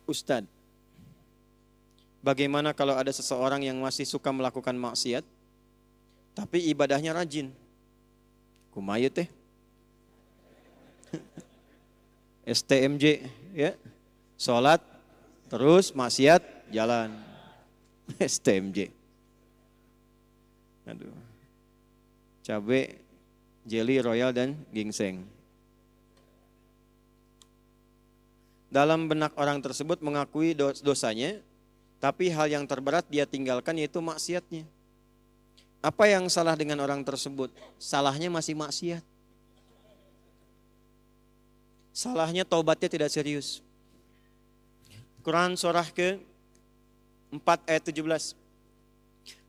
Ustadz, bagaimana kalau ada seseorang yang masih suka melakukan maksiat, tapi ibadahnya rajin? Kumaha teh? STMJ, ya, sholat, terus maksiat, jalan. STMJ. Aduh. Cabai, jelly, royal, dan ginseng. Dalam benak orang tersebut mengakui dosanya, tapi hal yang terberat dia tinggalkan yaitu maksiatnya. Apa yang salah dengan orang tersebut? Salahnya masih maksiat. Salahnya taubatnya tidak serius. Quran surah ke-4 ayat 17.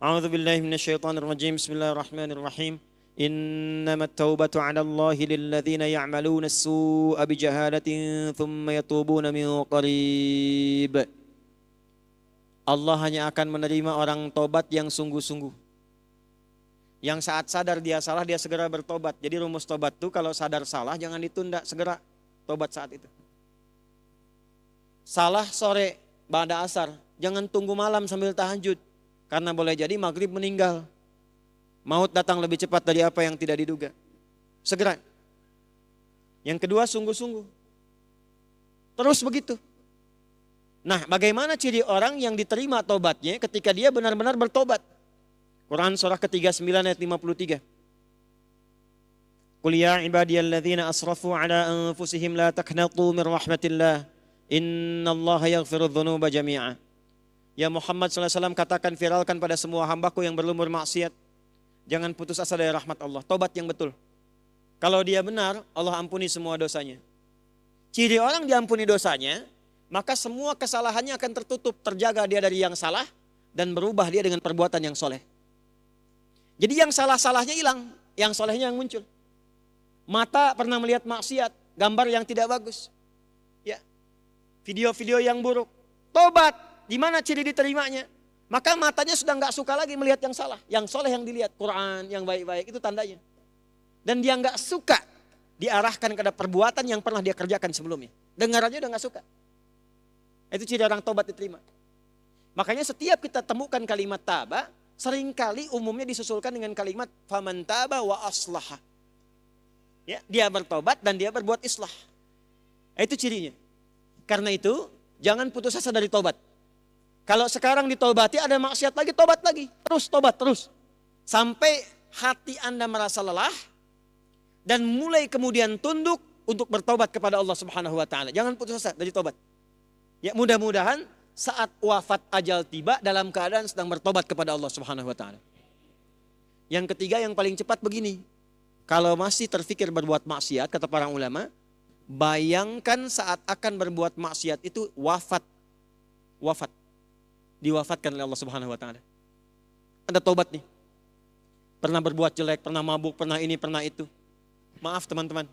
A'udzubillahi minasyaitonirrajim. Bismillahirrahmanirrahim. Innamat taubatu 'ala Allahi lilladzina ya'maluna as-su'a bijahalatin thumma yatubuna min qarib. Allah hanya akan menerima orang tobat yang sungguh-sungguh. Yang saat sadar dia salah, dia segera bertobat. Jadi rumus tobat itu kalau sadar salah jangan ditunda, segera tobat saat itu. Salah sore, ba'da asar, jangan tunggu malam sambil tahajud. Karena boleh jadi maghrib meninggal. Maut datang lebih cepat dari apa yang tidak diduga. Segera. Yang kedua, sungguh-sungguh. Terus begitu. Nah, bagaimana ciri orang yang diterima tobatnya ketika dia benar-benar bertobat? Quran surah ke-39 ayat 53. Qul ya ibadiyalladzina asrafu ala anfusihim la taqnatu min rahmatillah. Innallaha yaghfirudz dzunuba jami'a. Ya Muhammad SAW, katakan, viralkan pada semua hambaku yang berlumur maksiat. Jangan putus asa dari rahmat Allah. Tobat yang betul. Kalau dia benar, Allah ampuni semua dosanya. Ciri orang diampuni dosanya, maka semua kesalahannya akan tertutup, terjaga dia dari yang salah, dan berubah dia dengan perbuatan yang soleh. Jadi yang salah-salahnya hilang, yang solehnya yang muncul. Mata pernah melihat maksiat, gambar yang tidak bagus. Ya, video-video yang buruk. Tobat, di mana ciri diterimanya? Maka matanya sudah nggak suka lagi melihat yang salah. Yang soleh yang dilihat, Quran yang baik-baik, itu tandanya. Dan dia nggak suka diarahkan kepada perbuatan yang pernah dia kerjakan sebelumnya. Dengar aja udah nggak suka. Itu ciri orang tobat diterima. Makanya setiap kita temukan kalimat taba, seringkali umumnya disusulkan dengan kalimat faman taba wa aslaha. Ya, dia bertobat dan dia berbuat islah. Itu cirinya. Karena itu jangan putus asa dari tobat. Kalau sekarang ditobati ada maksiat lagi, tobat lagi. Terus tobat terus. Sampai hati Anda merasa lelah dan mulai kemudian tunduk untuk bertobat kepada Allah Subhanahu wa taala. Jangan putus asa dari tobat. Ya, mudah-mudahan saat wafat ajal tiba dalam keadaan sedang bertobat kepada Allah Subhanahu wa taala. Yang ketiga yang paling cepat begini. Kalau masih terfikir berbuat maksiat, kata para ulama, bayangkan saat akan berbuat maksiat itu wafat. Wafat. Diwafatkan oleh Allah Subhanahu wa taala. Anda tobat nih. Pernah berbuat jelek, pernah mabuk, pernah ini, pernah itu. Maaf teman-teman.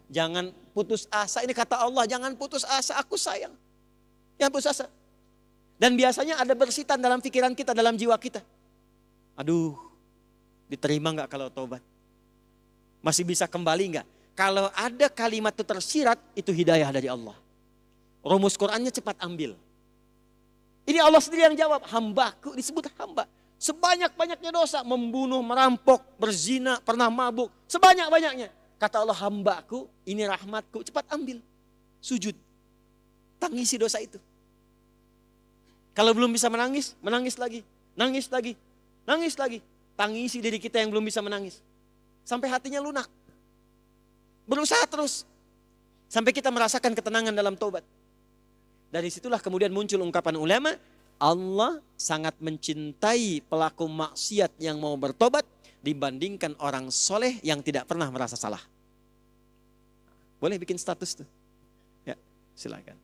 Jangan putus asa. Ini kata Allah, jangan putus asa, aku sayang. Jangan putus asa. Dan biasanya ada bersitan dalam pikiran kita, dalam jiwa kita. Aduh, diterima enggak kalau tobat? Masih bisa kembali enggak? Kalau ada kalimat itu tersirat, itu hidayah dari Allah. Rumus Qur'annya cepat ambil. Ini Allah sendiri yang jawab, hambaku, disebut hamba. Sebanyak-banyaknya dosa, membunuh, merampok, berzina, pernah mabuk, sebanyak-banyaknya. Kata Allah, hambaku, ini rahmatku, cepat ambil. Sujud, tangisi dosa itu. Kalau belum bisa menangis, menangis lagi, nangis lagi, nangis lagi. Tangisi diri kita yang belum bisa menangis. Sampai hatinya lunak. Berusaha terus. Sampai kita merasakan ketenangan dalam tobat. Dari situlah kemudian muncul ungkapan ulama, Allah sangat mencintai pelaku maksiat yang mau bertobat dibandingkan orang soleh yang tidak pernah merasa salah. Boleh bikin status tuh? Ya, silakan.